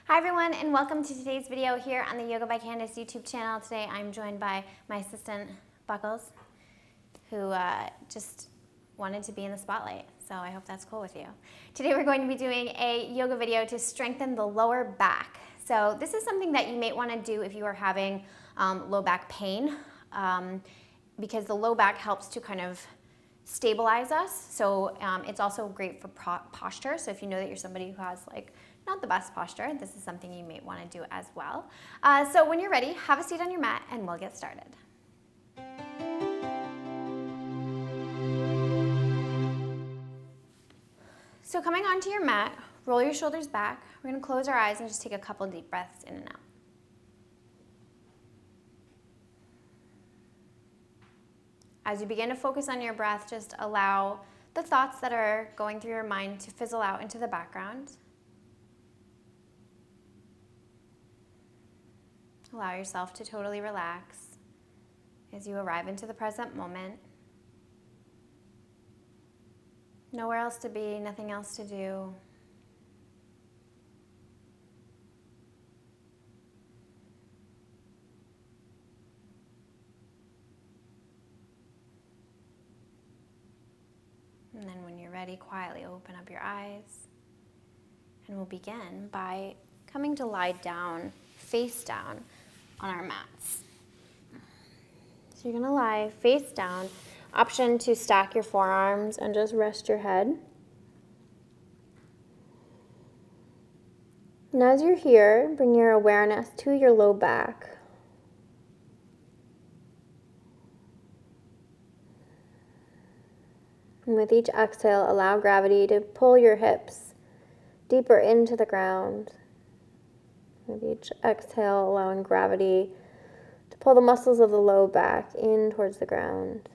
Hi everyone, and welcome to today's video here on the Yoga by Candace YouTube channel. Today I'm joined by my assistant Buckles, who just wanted to be in the spotlight, so I hope that's cool with you. Today we're going to be doing a yoga video to strengthen the lower back. So this is something that you may want to do if you are having low back pain, because the low back helps to kind of stabilize us. So it's also great for posture. So if you know that you're somebody who has not the best posture, this is something you may want to do as well. So when you're ready, have a seat on your mat and we'll get started. So coming onto your mat, roll your shoulders back. We're going to close our eyes and just take a couple deep breaths in and out. As you begin to focus on your breath, just allow the thoughts that are going through your mind to fizzle out into the background. Allow yourself to totally relax as you arrive into the present moment. Nowhere else to be, nothing else to do. And then when you're ready, quietly open up your eyes. And we'll begin by coming to lie down, face down on our mats. So you're going to lie face down. Option to stack your forearms and just rest your head. And as you're here, bring your awareness to your low back. And with each exhale, allow gravity to pull your hips deeper into the ground. With each exhale, allowing gravity to pull the muscles of the low back in towards the ground.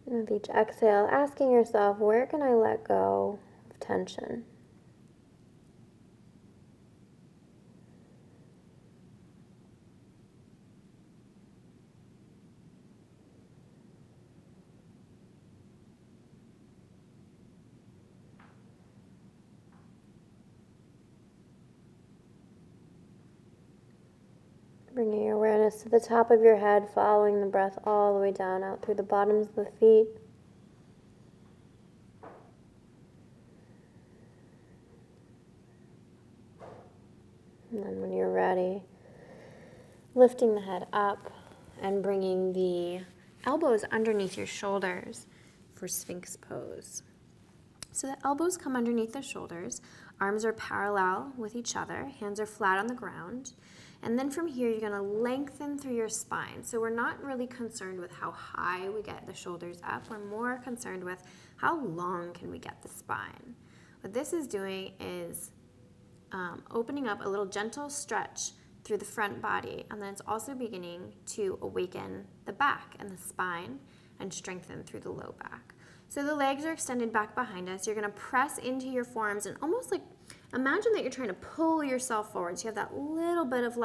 And with each exhale, asking yourself, where can I let go of tension? Bringing your awareness to the top of your head, following the breath all the way down, out through the bottoms of the feet. And then when you're ready, lifting the head up and bringing the elbows underneath your shoulders for Sphinx pose. So the elbows come underneath the shoulders, arms are parallel with each other, hands are flat on the ground. And then from here, you're going to lengthen through your spine. So we're not really concerned with how high we get the shoulders up. We're more concerned with how long can we get the spine. What this is doing is opening up a little gentle stretch through the front body. And then it's also beginning to awaken the back and the spine and strengthen through the low back. So the legs are extended back behind us. You're going to press into your forearms and almost imagine that you're trying to pull yourself forward. So you have that little bit of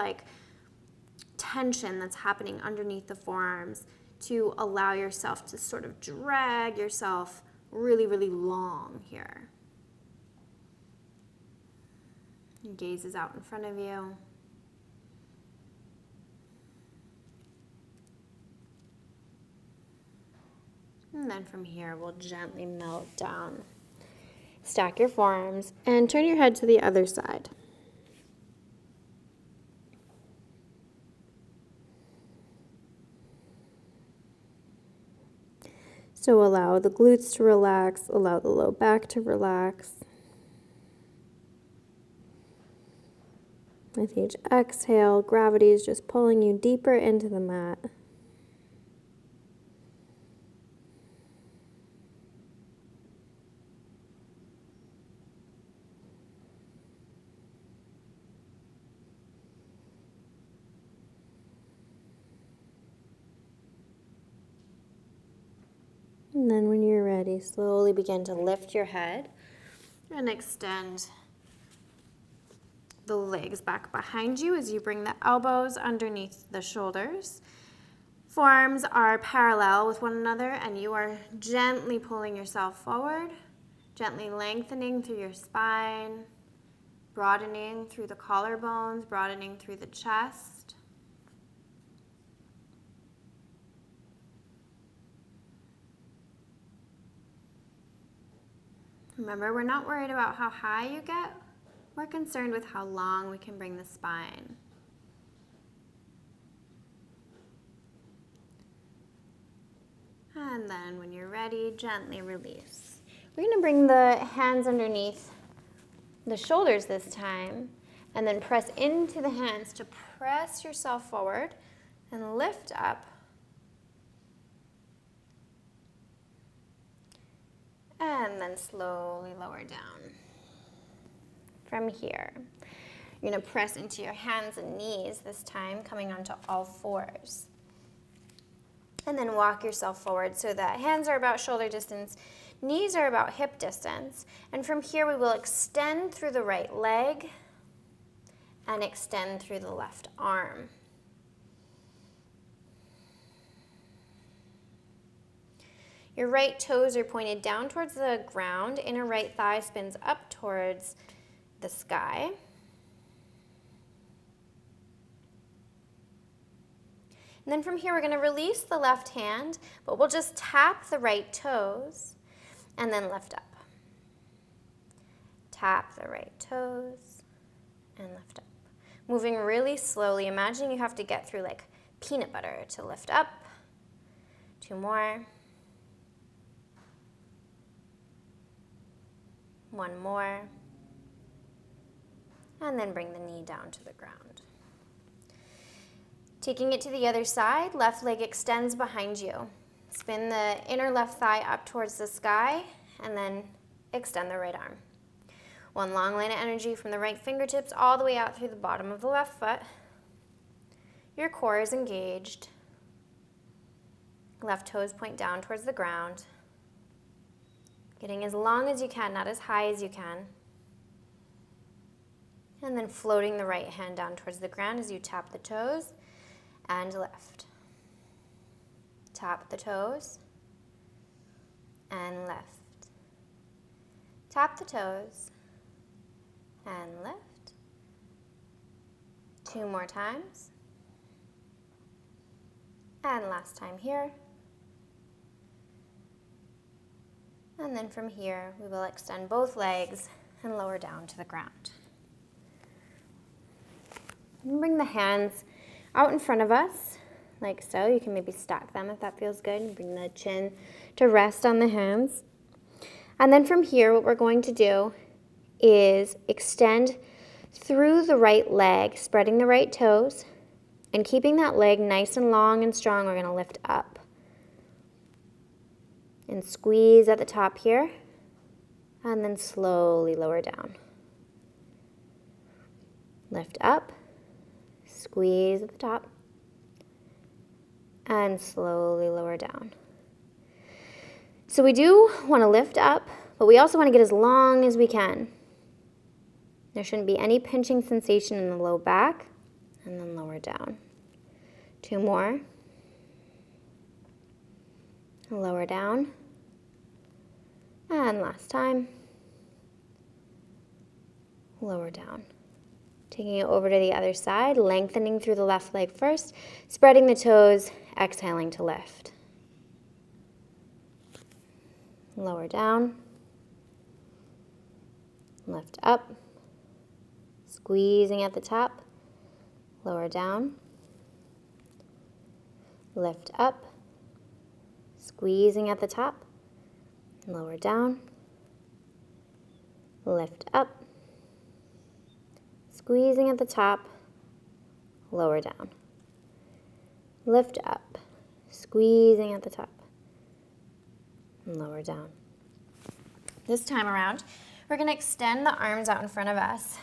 tension that's happening underneath the forearms to allow yourself to sort of drag yourself really, really long here. Your gaze is out in front of you. And then from here, we'll gently melt down. Stack your forearms and turn your head to the other side. So allow the glutes to relax, allow the low back to relax. With each exhale, gravity is just pulling you deeper into the mat. And then when you're ready, slowly begin to lift your head and extend the legs back behind you as you bring the elbows underneath the shoulders. Forearms are parallel with one another, and you are gently pulling yourself forward, gently lengthening through your spine, broadening through the collarbones, broadening through the chest. Remember, we're not worried about how high you get. We're concerned with how long we can bring the spine. And then when you're ready, gently release. We're going to bring the hands underneath the shoulders this time, and then press into the hands to press yourself forward and lift up. And then slowly lower down. From here, you're going to press into your hands and knees this time, coming onto all fours. And then walk yourself forward so that hands are about shoulder distance, knees are about hip distance. And from here, we will extend through the right leg and extend through the left arm. Your right toes are pointed down towards the ground. Inner right thigh spins up towards the sky. And then from here, we're going to release the left hand, but we'll just tap the right toes and then lift up. Tap the right toes and lift up. Moving really slowly, imagining you have to get through like peanut butter to lift up. 2 more. 1 more. And then bring the knee down to the ground. Taking it to the other side, left leg extends behind you. Spin the inner left thigh up towards the sky, and then extend the right arm. 1 long line of energy from the right fingertips all the way out through the bottom of the left foot. Your core is engaged. Left toes point down towards the ground. Getting as long as you can, not as high as you can. And then floating the right hand down towards the ground as you tap the toes and lift. Tap the toes and lift. Tap the toes and lift. 2 more times. And last time here. And then from here, we will extend both legs and lower down to the ground. And bring the hands out in front of us, like so. You can maybe stack them if that feels good. And bring the chin to rest on the hands. And then from here, what we're going to do is extend through the right leg, spreading the right toes, and keeping that leg nice and long and strong. We're going to lift up and squeeze at the top here, and then slowly lower down. Lift up, squeeze at the top, and slowly lower down. So we do want to lift up, but we also want to get as long as we can. There shouldn't be any pinching sensation in the low back, and then lower down. 2 more. Lower down. And last time. Lower down. Taking it over to the other side, lengthening through the left leg first, spreading the toes, exhaling to lift. Lower down. Lift up. Squeezing at the top. Lower down. Lift up. Squeezing at the top. Lower down. Lift up. Squeezing at the top. Lower down. Lift up. Squeezing at the top. And lower down. This time around, we're going to extend the arms out in front of us.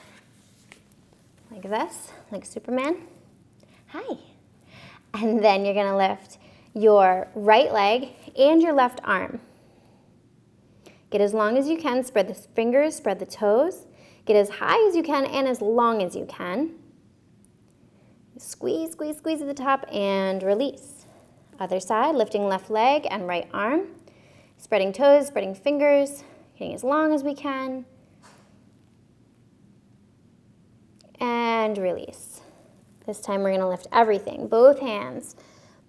Like this, like Superman. Hi. And then you're going to lift your right leg and your left arm. Get as long as you can, spread the fingers, spread the toes. Get as high as you can and as long as you can. Squeeze, squeeze, squeeze at the top and release. Other side, lifting left leg and right arm. Spreading toes, spreading fingers, getting as long as we can. And release. This time we're gonna lift everything, both hands,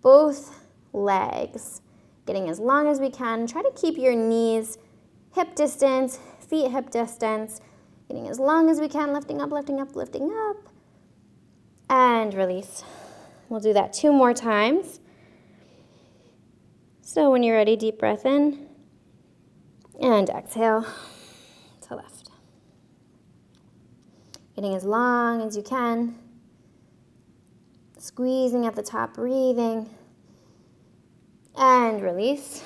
both legs, getting as long as we can. Try to keep your knees hip distance, feet hip distance, getting as long as we can, lifting up, lifting up, lifting up, and release. We'll do that 2 more times. So when you're ready, deep breath in, and exhale to lift. Getting as long as you can, squeezing at the top, breathing, and release.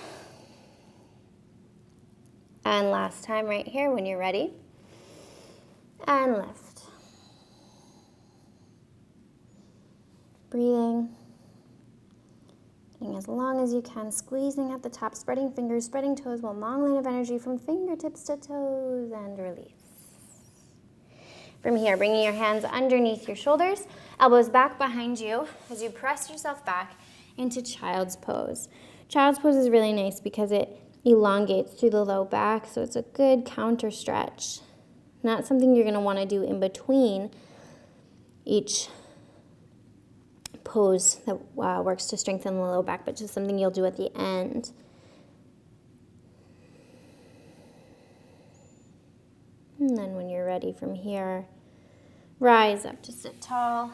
And last time right here when you're ready. And lift. Breathing. Getting as long as you can, squeezing at the top, spreading fingers, spreading toes, one long line of energy from fingertips to toes, and release. From here, bringing your hands underneath your shoulders, elbows back behind you as you press yourself back into child's pose. Child's pose is really nice because it elongates through the low back, so it's a good counter stretch. Not something you're going to want to do in between each pose that works to strengthen the low back, but just something you'll do at the end. And then when you're ready from here, rise up to sit tall.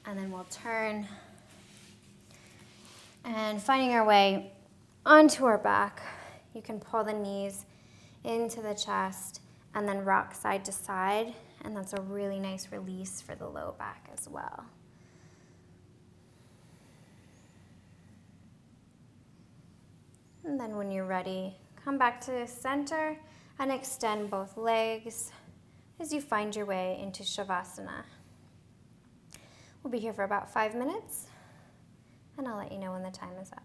And then we'll turn and finding our way onto our back. You can pull the knees into the chest and then rock side to side. And that's a really nice release for the low back as well. And then when you're ready, come back to center and extend both legs as you find your way into Savasana. We'll be here for about 5 minutes, and I'll let you know when the time is up.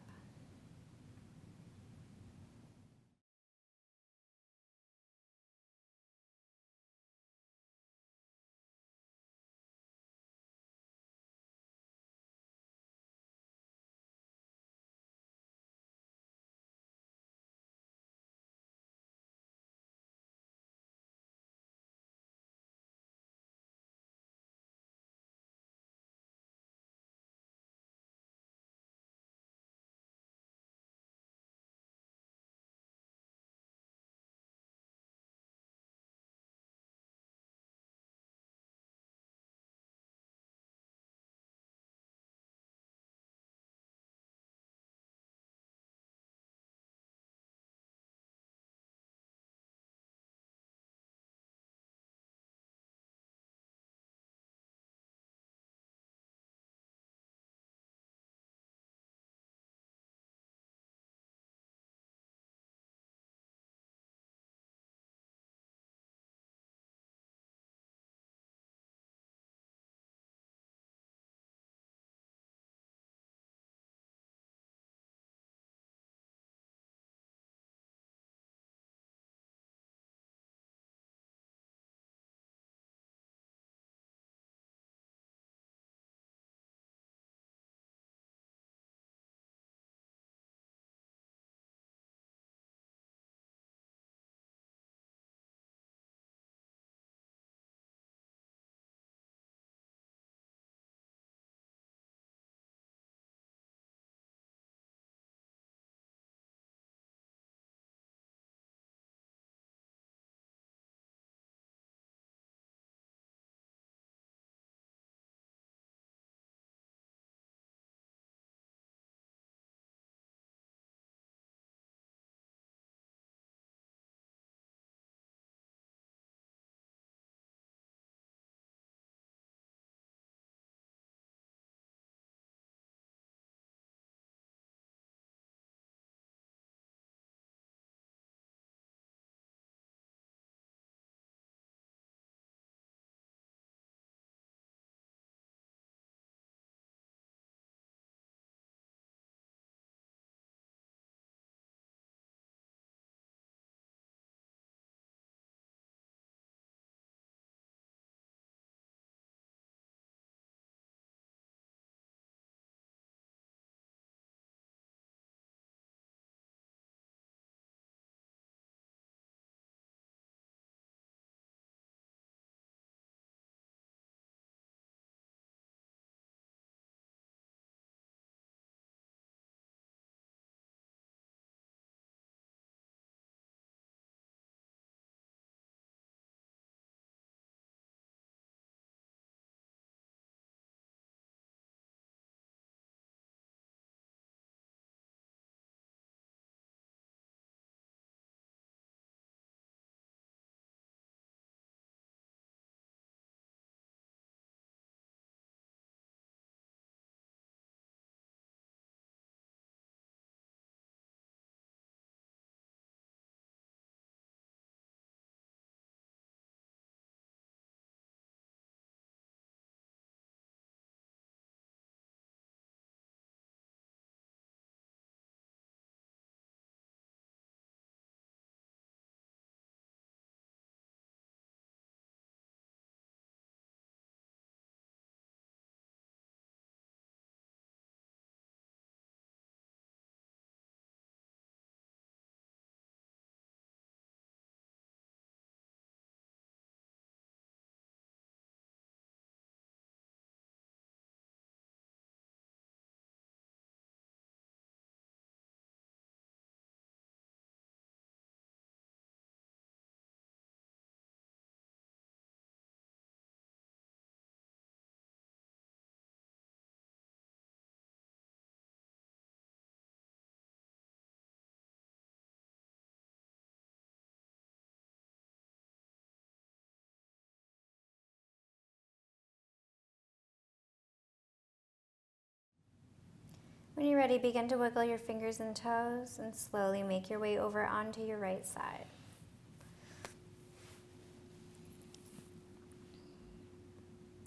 When you're ready, begin to wiggle your fingers and toes and slowly make your way over onto your right side.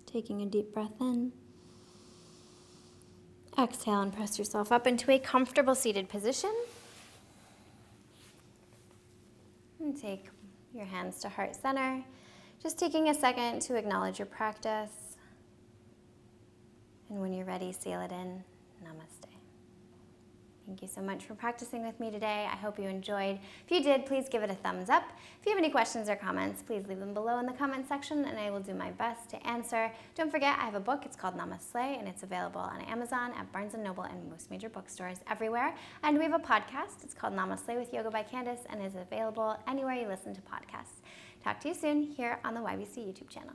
Taking a deep breath in. Exhale and press yourself up into a comfortable seated position. And take your hands to heart center. Just taking a second to acknowledge your practice. And when you're ready, seal it in. Namaste. Thank you so much for practicing with me today. I hope you enjoyed. If you did, please give it a thumbs up. If you have any questions or comments, please leave them below in the comment section and I will do my best to answer. Don't forget, I have a book. It's called Namaste and it's available on Amazon, at Barnes & Noble, and most major bookstores everywhere. And we have a podcast. It's called Namaste with Yoga by Candace and is available anywhere you listen to podcasts. Talk to you soon here on the YBC YouTube channel.